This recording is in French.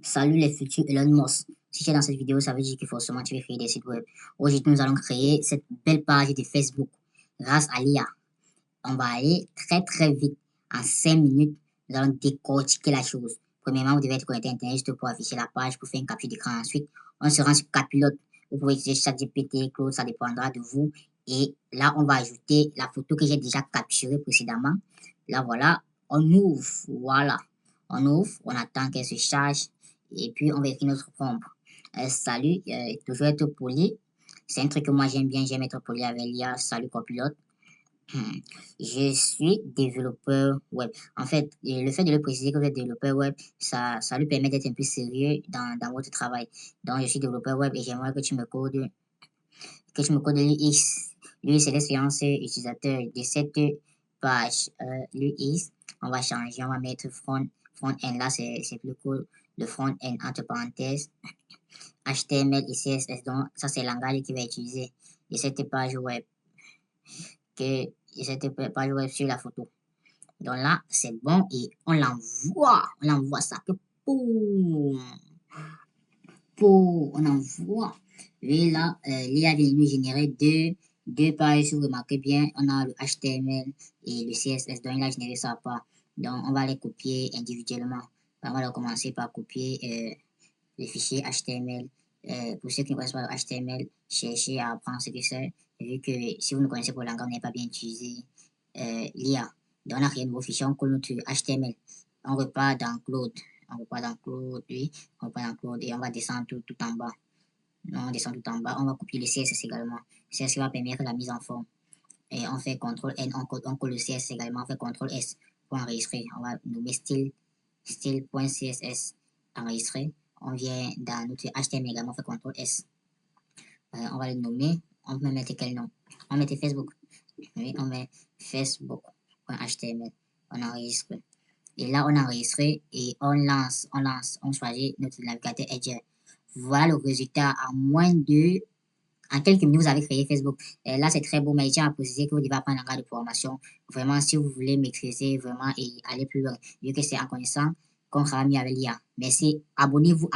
Salut les futurs Elon Musk. Si tu es dans cette vidéo, ça veut dire que forcément tu veux créer des sites web. Aujourd'hui, nous allons créer cette belle page de Facebook grâce à l'IA. On va aller très vite. En 5 minutes, nous allons décortiquer la chose. Premièrement, vous devez être connecté à Internet juste pour afficher la page, pour faire une capture d'écran. Ensuite, on se rend sur Capilote. Vous pouvez utiliser ChatGPT, Claude, ça dépendra de vous. Et là, on va ajouter la photo que j'ai déjà capturée précédemment. Là, voilà, on ouvre, voilà. On ouvre, on attend qu'elle se charge et puis on vérifie notre prompt. Salut, toujours être poli. C'est un truc que moi j'aime être poli avec l'IA. Salut copilote. Je suis développeur web. En fait, le fait de le préciser que vous êtes développeur web, ça lui permet d'être un peu sérieux dans votre travail. Donc, je suis développeur web et j'aimerais que tu me codes l'UX. L'UX, c'est l'expérience utilisateur de cette page. L'UX, on va changer, on va mettre front-end. Là, c'est plus cool. Le front-end entre parenthèses. HTML et CSS. Donc, ça, c'est le langage qu'il va utiliser. Et cette page web. Sur la photo. Donc là, c'est bon et on l'envoie. On l'envoie ça que boum. On envoie. Et là, l'IA vient nous générer deux pages. Si vous remarquez bien, on a le HTML et le CSS. Donc, il a généré ça pas. Donc, on va les copier individuellement. On va commencer par copier les fichiers HTML. Pour ceux qui ne connaissent pas le HTML, cherchez à apprendre ce que c'est. Vu que si vous ne connaissez pas le langage, vous n'avez pas bien utilisé l'IA. Donc, on a créé un nouveau fichier, on colle notre HTML. On repart dans Claude. Oui. On repart dans Claude et on va descendre tout en bas. On descend tout en bas. On va copier le CSS également. CSS va permettre la mise en forme. Et on fait CTRL-N, on colle le CSS également. On fait CTRL-S pour enregistrer. On va nommer style.css enregistrer. On vient dans notre HTML également, on fait CTRL-S. On va le nommer. On peut mettre quel nom? On va mettre Facebook. Oui, on met Facebook.html. On enregistre. Et là, on enregistre et on lance. On choisit notre navigateur Edge. Voilà le résultat en quelques minutes, vous avez créé Facebook. Et là, c'est très beau, mais je tiens à préciser que vous devez apprendre un langage de programmation. Vraiment, si vous voulez maîtriser vraiment et aller plus loin, vu que c'est en connaissant qu'on sera mieux avec l'IA. Merci. Abonnez-vous.